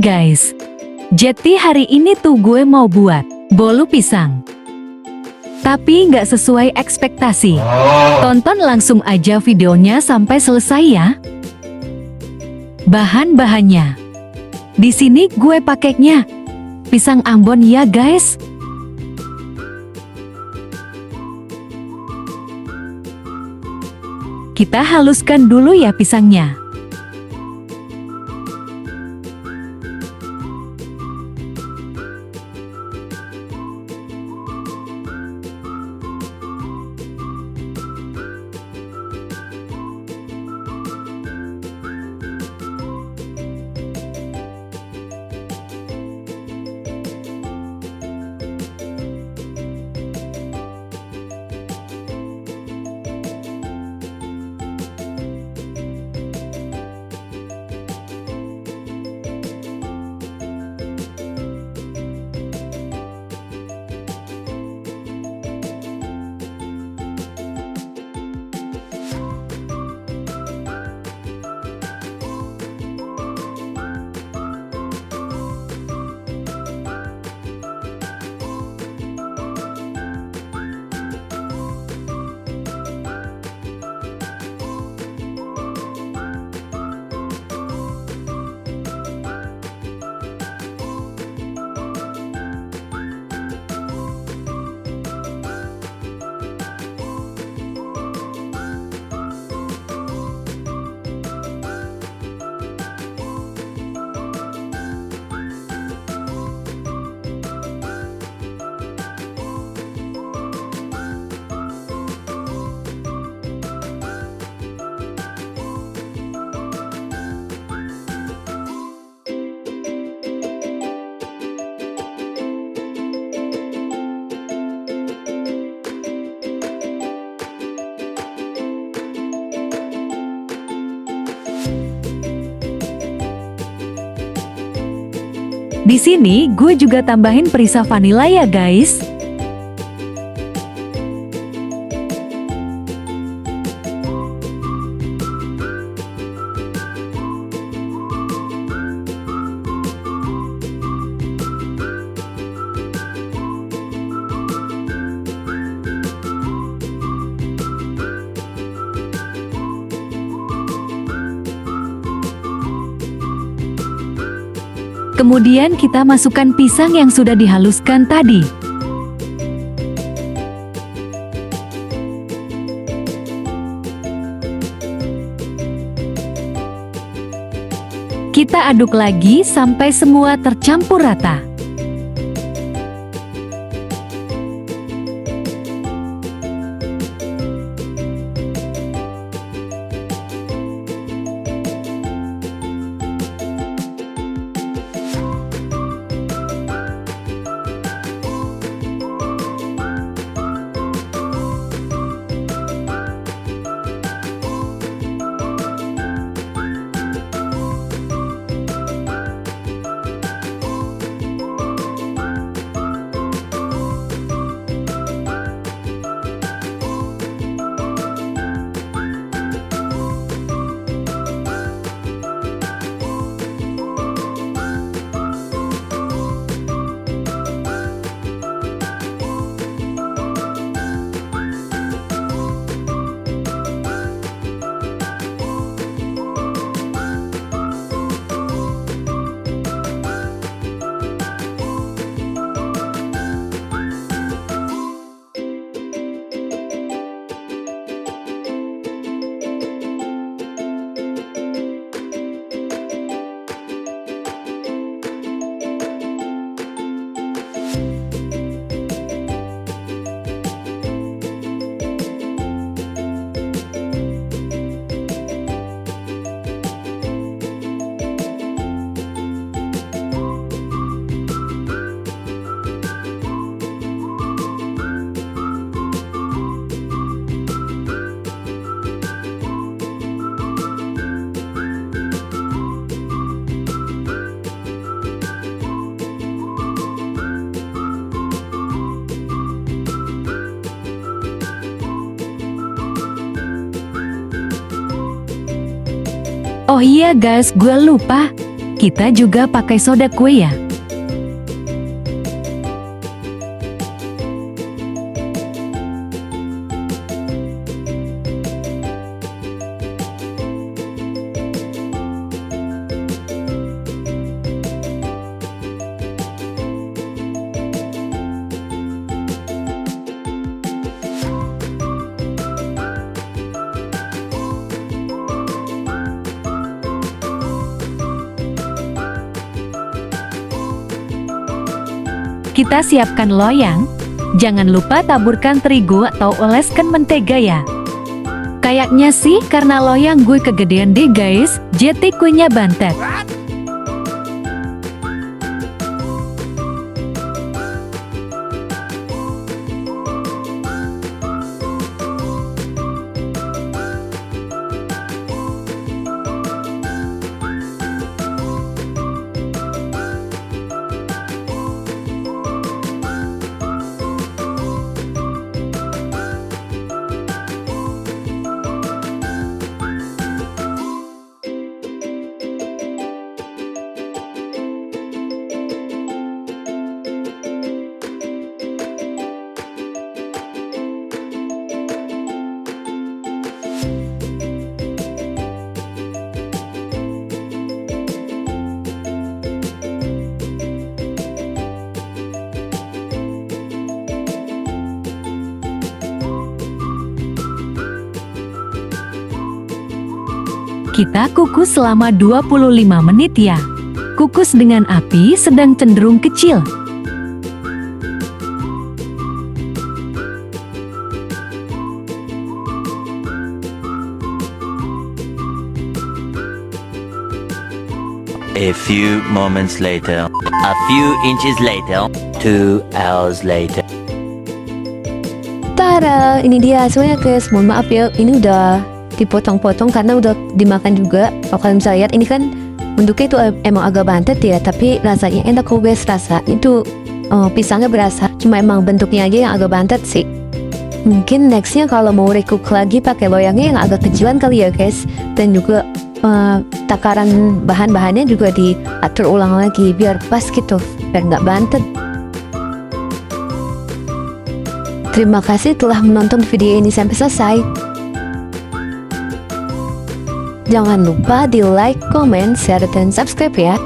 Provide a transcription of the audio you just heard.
guys, jadi hari ini tuh gue mau buat bolu pisang. Tapi nggak sesuai ekspektasi. Tonton langsung aja videonya sampai selesai ya. Bahan-bahannya. Di sini gue pakainya pisang Ambon ya guys. Kita haluskan dulu ya pisangnya. Di sini gue juga tambahin perisa vanila ya guys. Kemudian kita masukkan pisang yang sudah dihaluskan tadi. Kita aduk lagi sampai semua tercampur rata. Oh iya guys, gue lupa. Kita juga pakai soda kue ya. Kita siapkan loyang. Jangan lupa taburkan terigu atau oleskan mentega ya. Kayaknya sih karena loyang gue kegedean deh guys, jadi kuenya bantet. Kita kukus selama 25 menit ya. Kukus dengan api sedang cenderung kecil. A few moments later, a few inches later, 2 hours later. Tada, ini dia semuanya guys. Mohon maaf ya, ini udah dipotong-potong karena udah dimakan juga. Kalau kalian bisa lihat, ini kan bentuknya itu emang agak bantet ya, tapi rasanya enak kok guys. Rasa itu pisangnya berasa, cuma emang bentuknya aja yang agak bantet sih. Mungkin nextnya kalau mau recook lagi pakai loyangnya yang agak kecilan kali ya guys. Dan juga takaran bahan-bahannya juga diatur ulang lagi biar pas gitu, biar nggak bantet. Terima kasih telah menonton video ini sampai selesai. Jangan lupa di like, comment, share, dan subscribe ya.